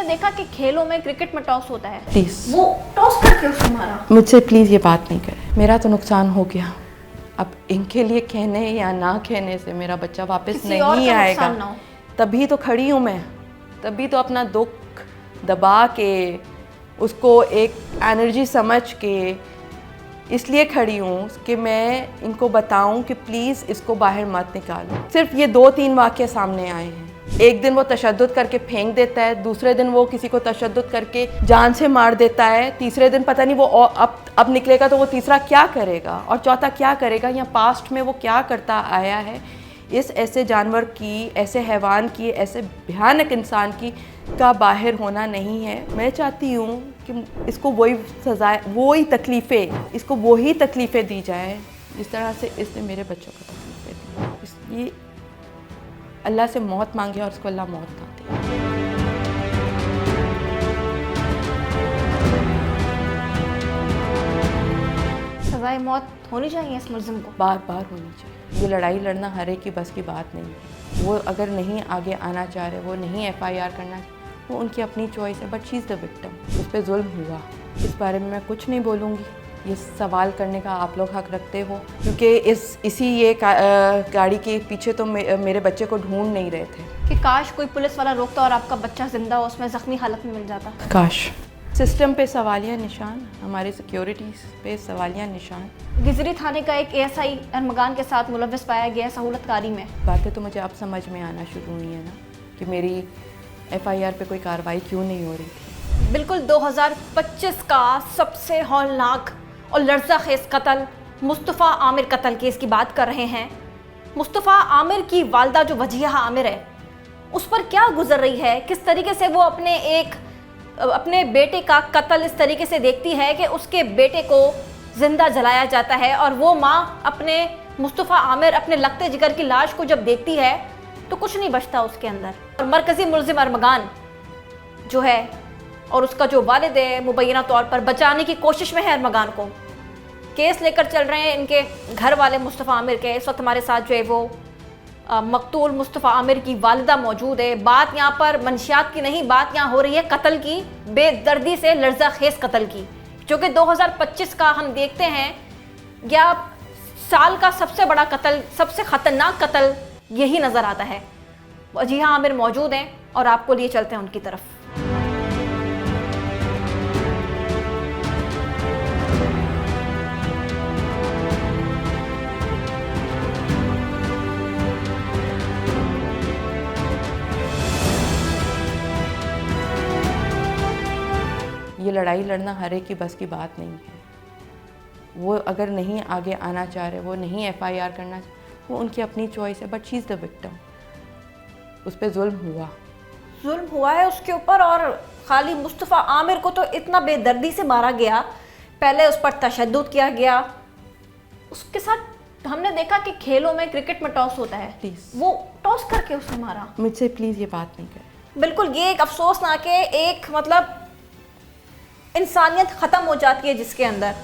देखा कि खेलों में क्रिकेट में टॉस होता है, प्लीज वो टॉस करके उसने मारा। मुझसे प्लीज़ ये बात नहीं करें। मेरा तो नुकसान हो गया, अब इनके लिए कहने या ना कहने से मेरा बच्चा वापस किसी और नहीं का आएगा। नुकसान ना हो। तभी तो खड़ी हूँ मैं, तभी तो अपना दुख दबा के उसको एक एनर्जी समझ के इसलिए खड़ी हूँ कि मैं इनको बताऊँ कि प्लीज़ इसको बाहर मत निकालो। सिर्फ ये 2-3 वाक़ये सामने आए हैं। एक दिन वो तशद्दुद करके फेंक देता है, दूसरे दिन वो किसी को तशद्दुद करके जान से मार देता है, तीसरे दिन पता नहीं वो अब निकलेगा तो वो तीसरा क्या करेगा और चौथा क्या करेगा, या पास्ट में वो क्या करता आया है। इस ऐसे जानवर की, ऐसे हैवान की, ऐसे भयानक इंसान की का बाहर होना नहीं है। मैं चाहती हूँ कि इसको वही सज़ाएं, वही तकलीफ़ें, इसको वही तकलीफ़ें दी जाए जिस तरह से इसने मेरे बच्चों को तकलीफ़ें दी। इसलिए अल्लाह से मौत मांगे और उसको अल्लाह मौत ना दे। सजाए मौत होनी चाहिए इस मुलजिम को। बार बार होनी चाहिए। ये लड़ाई लड़ना हर एक की बस की बात नहीं है। वो अगर नहीं आगे आना चाह रहे, वो नहीं FIR करना, वो उनकी अपनी चॉइस है, but she is the victim. उस पर जुल्म हुआ, इस बारे में मैं कुछ नहीं बोलूँगी। ये सवाल करने का आप लोग हक रखते हो, क्योंकि इसी ये गाड़ी के पीछे तो मेरे बच्चे को ढूंढ नहीं रहे थे। कि काश कोई पुलिस वाला रोकता और आपका बच्चा जिंदा हो, उसमें जख्मी हालत में मिल जाता। काश। सिस्टम पे सवालिया निशान, हमारे सिक्योरिटीज़ पे सवालिया निशान। गिजरी थाने का एक ASI अरमगान के साथ मुलव्वस पाया गया सहूलतकारी में। बातें तो मुझे अब समझ में आना शुरू हुई है ना कि मेरी FIR पे कोई कार्रवाई क्यों नहीं हो रही थी। बिल्कुल 2025 का सबसे हौलनाक और लर्ज़ाखेज़ कत्ल मुस्तफ़ा आमिर कत्ल केस की बात कर रहे हैं। मुस्तफ़ा आमिर की वालदा जो वजीहा आमिर है, उस पर क्या गुजर रही है, किस तरीके से वो अपने बेटे का कत्ल इस तरीके से देखती है कि उसके बेटे को जिंदा जलाया जाता है, और वो माँ अपने मुस्तफ़ा आमिर, अपने लगते जिगर की लाश को जब देखती है तो कुछ नहीं बचता उसके अंदर। और मरकज़ी मुलजिम अरमगान जो है और उसका जो वालिद है, मुबैना तौर पर बचाने की कोशिश में है अरमगान को। केस लेकर चल रहे हैं इनके घर वाले मुस्तफ़ा आमिर के। इस वक्त हमारे साथ जो है वो मकतूल मुस्तफ़ा आमिर की वालिदा मौजूद है। बात यहाँ पर मंशियात की नहीं, बात यहाँ हो रही है कत्ल की, बेदर्दी से लर्ज़ाखेज़ कत्ल की, जो कि 2025 का हम देखते हैं या साल का सबसे बड़ा कत्ल, सबसे ख़तरनाक कत्ल यही नज़र आता है। जी हाँ, आमिर मौजूद हैं और आपको लिए चलते हैं उनकी तरफ। ये लड़ाई लड़ना हर एक की बस की बात नहीं है। वो अगर नहीं आगे आना चाह रहे, वो नहीं FIR करना, वो उनकी अपनी चॉइस है, but she is the victim. उस पर जुल्म हुआ है उसके ऊपर, और खाली मुस्तफ़ा आमिर को तो इतना बेदर्दी से मारा गया, पहले उस पर तशद्दुद किया गया। उसके साथ हमने देखा कि खेलों में क्रिकेट में टॉस होता है, प्लीज़ वो टॉस करके उसने मारा। मुझसे प्लीज़ ये बात नहीं करें। बिल्कुल, ये एक अफसोसनाक है, एक मतलब इंसानियत ख़त्म हो जाती है जिसके अंदर।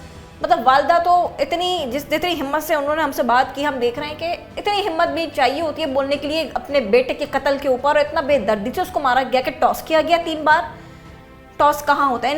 मतलब वालदा तो जितनी हिम्मत से उन्होंने हमसे बात की, हम देख रहे हैं कि इतनी हिम्मत भी चाहिए होती है बोलने के लिए अपने बेटे के कत्ल के ऊपर, और इतना बेदर्दी से उसको मारा गया कि टॉस किया गया 3 बार। टॉस कहाँ होता है?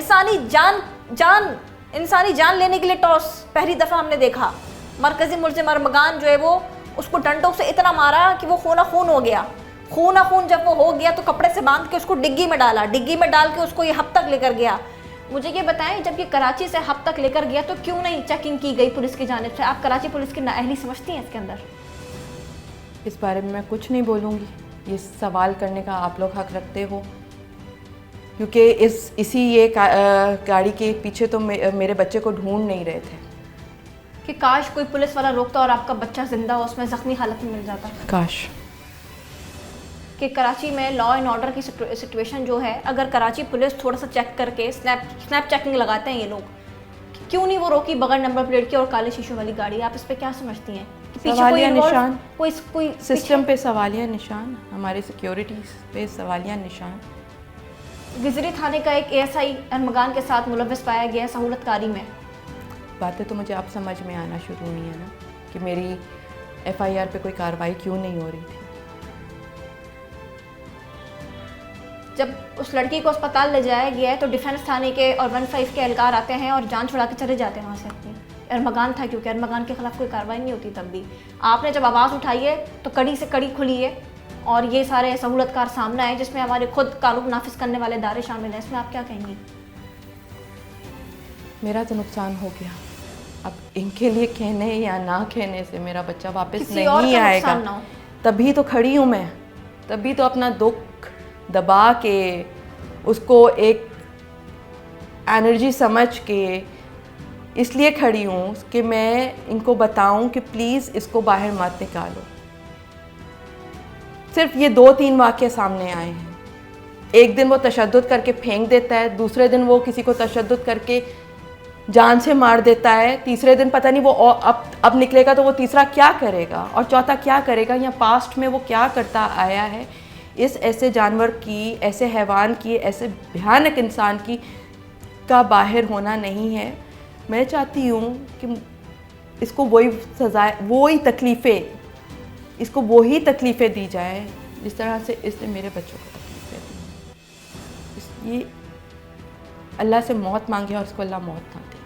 इंसानी जान लेने के लिए टॉस पहली दफ़ा हमने देखा। मरकज़ी मुलजिम अरमगान जो है वो उसको डंडों से इतना मारा कि वो खून हो गया। खून जब वो हो गया तो कपड़े से बांध के उसको डिग्गी में डाला, डिग्गी में डाल के उसको ये हब तक लेकर गया। मुझे ये बताएं, जब ये कराची से हब तक लेकर गया तो क्यों नहीं चेकिंग की गई पुलिस की जानिब से? आप कराची पुलिस की नाअहली समझती हैं इसके अंदर? इस बारे में मैं कुछ नहीं बोलूँगी। ये सवाल करने का आप लोग हक रखते हो, क्योंकि इसी ये गाड़ी के पीछे तो मेरे बच्चे को ढूंढ नहीं रहे थे। कि काश कोई पुलिस वाला रोकता और आपका बच्चा जिंदा हो, उसमें जख्मी हालत में मिल जाता। काश। कि कराची में लॉ एंड ऑर्डर की सिचुएशन जो है, अगर कराची पुलिस थोड़ा सा चेक करके स्नैप चेकिंग लगाते हैं ये लोग, क्यों नहीं वो रोकी बगैर नंबर प्लेट की और काले शीशों वाली गाड़ी? आप इस पे क्या समझती हैं? सवालिया निशान, कोई सिस्टम पे सवालिया निशान, हमारे सिक्योरिटीज़ पे सवालिया निशान। गिजरी थाने का एक ASI अरमगान के साथ मुलव्वस पाया गया सहूलतकारी में। बातें तो मुझे अब समझ में आना शुरू हुई है ना कि मेरी FIR पे कोई कार्रवाई क्यों नहीं हो रही थी। जब उस लड़की को अस्पताल ले जाया गया है तो डिफेंस थाने के और 15 के एहलकार आते हैं और जान छुड़ा के चले जाते हैं वहाँ से अपनी। अरमगान था क्योंकि अरमगान के खिलाफ कोई कार्रवाई नहीं होती। तब भी आपने जब आवाज़ उठाई है तो कड़ी से कड़ी खुली है और ये सारे सहूलतकार सामना है जिसमें हमारे खुद कानून नाफिज करने वाले इदारे शामिल हैं। इसमें आप क्या कहेंगी? मेरा तो नुकसान हो गया, अब इनके लिए कहने या ना कहने से मेरा बच्चा वापस किसी और नहीं का आएगा। नुकसान ना हो। तभी तो खड़ी हूँ मैं, तभी तो अपना दुख दबा के उसको एक एनर्जी समझ के इसलिए खड़ी हूँ कि मैं इनको बताऊँ कि प्लीज़ इसको बाहर मत निकालो। सिर्फ ये 2-3 वाक़ये सामने आए हैं। एक दिन वो तशद्दुद करके फेंक देता है, दूसरे दिन वो किसी को तशद्दुद करके जान से मार देता है, तीसरे दिन पता नहीं वो अब निकलेगा तो वो तीसरा क्या करेगा और चौथा क्या करेगा, या पास्ट में वो क्या करता आया है। इस ऐसे जानवर की, ऐसे हैवान की, ऐसे भयानक इंसान की का बाहर होना नहीं है। मैं चाहती हूँ कि इसको वही सज़ा, वही तकलीफ़ें, इसको वही तकलीफ़ें दी जाए जिस तरह से इसने मेरे बच्चों को तकलीफ़ें दी। ये अल्लाह से मौत मांगे और उसको अल्लाह मौत ना दे।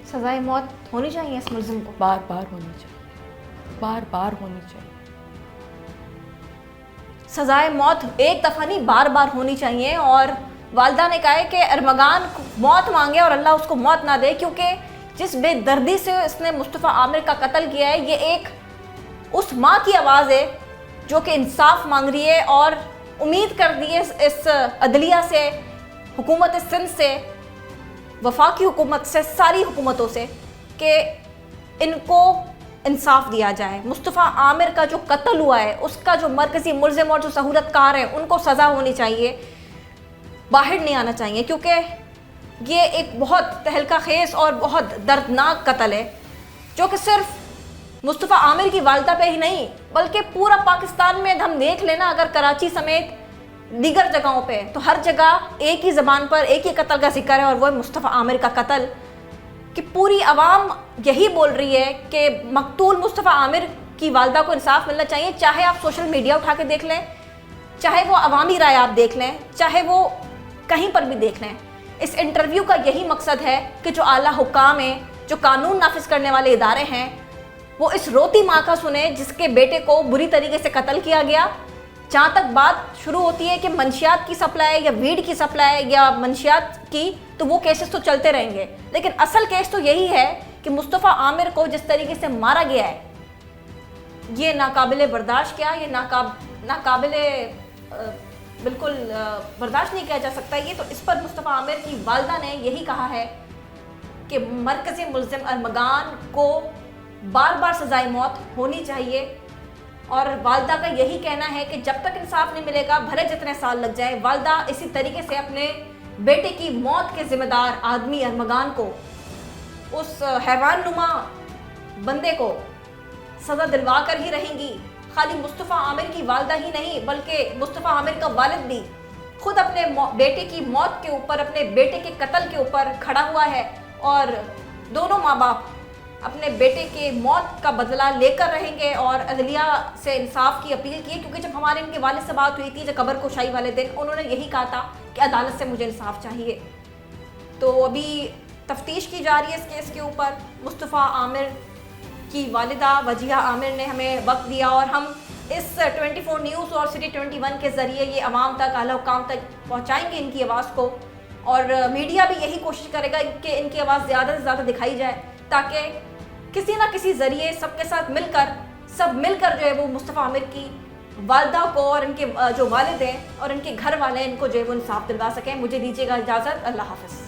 सजाए मौत होनी चाहिए इस मुलजिम को, बार बार होनी चाहिए, बार बार होनी चाहिए। सजाए मौत एक दफ़ा नहीं बार बार होनी चाहिए। और वालदा ने कहा है कि अरमगान मौत मांगे और अल्लाह उसको मौत ना दे, क्योंकि जिस बेदर्दी से इसने मुस्तफ़ा आमिर का कत्ल किया है, ये एक उस माँ की आवाज़ है जो कि इंसाफ मांग रही है और उम्मीद कर दी है इस अदलिया से, हुकूमत सिंध से, वफाकी हुकूमत से, सारी हुकूमतों से कि इनको इंसाफ दिया जाए। मुस्तफ़ा आमिर का जो कत्ल हुआ है उसका जो मरकज़ी मुलज़िम और जो सहूलतकार हैं उनको सज़ा होनी चाहिए, बाहर नहीं आना चाहिए, क्योंकि ये एक बहुत तहलका खेज और बहुत दर्दनाक कत्ल है जो कि सिर्फ मुस्तफ़ा आमिर की वालदा पे ही नहीं बल्कि पूरा पाकिस्तान में हम देख लेना, अगर कराची समेत दीगर जगहों पे, तो हर जगह एक ही ज़बान पर एक ही कत्ल का जिक्र है और वो है मुस्तफ़ा आमिर का कत्ल। कि पूरी आवाम यही बोल रही है कि मकतूल मुस्तफ़ा आमिर की वालदा को इंसाफ मिलना चाहिए, चाहे आप सोशल मीडिया उठा के देख लें, चाहे वो अवामी राय आप देख लें, चाहे वो कहीं पर भी देख लें। इस इंटरव्यू का यही मकसद है कि जो आला हुक्काम हैं, जो कानून नाफिज करने वाले इदारे हैं, वो इस रोती माँ का सुने जिसके बेटे को बुरी तरीके से कत्ल किया गया। जहाँ तक बात शुरू होती है कि मंशियात की सप्लाई या वीड की सप्लाई या मंशियात की, तो वो केसेस तो चलते रहेंगे, लेकिन असल केस तो यही है कि मुस्तफ़ा आमिर को जिस तरीके से मारा गया है ये नाकाबिले बर्दाश्त किया, ये नाकाबिले बिल्कुल बर्दाश्त नहीं किया जा सकता। ये तो इस पर मुस्तफ़ा आमिर की वालदा ने यही कहा है कि मरकज़ी मुलज़िम अरमगान को बार बार सजाए मौत होनी चाहिए और वालदा का यही कहना है कि जब तक इंसाफ नहीं मिलेगा, भले जितने साल लग जाए, वालदा इसी तरीके से अपने बेटे की मौत के जिम्मेदार आदमी अरमगान को, उस हैवान नुमा बंदे को सज़ा दिलवा कर ही रहेंगी। खाली मुस्तफ़ा आमिर की वालदा ही नहीं बल्कि मुस्तफ़ा आमिर का वालिद भी खुद अपने बेटे की मौत के ऊपर, अपने बेटे के कत्ल के ऊपर खड़ा हुआ है और दोनों माँ बाप अपने बेटे के मौत का बदला लेकर रहेंगे और अदलिया से इंसाफ की अपील की है। क्योंकि जब हमारे इनके वालिद से बात हुई थी, जब कब्र कुशाई वाले दिन, उन्होंने यही कहा था कि अदालत से मुझे इंसाफ चाहिए। तो अभी तफ्तीश की जा रही है इस केस के ऊपर। मुस्तफ़ा आमिर की वालिदा वजिया आमिर ने हमें वक्त दिया और हम इस 24 न्यूज़ और सिटी 21 के ज़रिए ये अवाम तक, आला हुक्काम तक पहुँचाएँगे इनकी आवाज़ को, और मीडिया भी यही कोशिश करेगा कि इनकी आवाज़ ज़्यादा से ज़्यादा दिखाई जाए, ताकि किसी ना किसी ज़रिए सबके साथ सब मिलकर जो है वो मुस्तफ़ा आमिर की वालदा को और इनके जो वालिद हैं और इनके घर वाले हैं, इनको जो है वो इंसाफ दिलवा सकें। मुझे दीजिएगा इजाज़त। अल्लाह हाफ़िज़।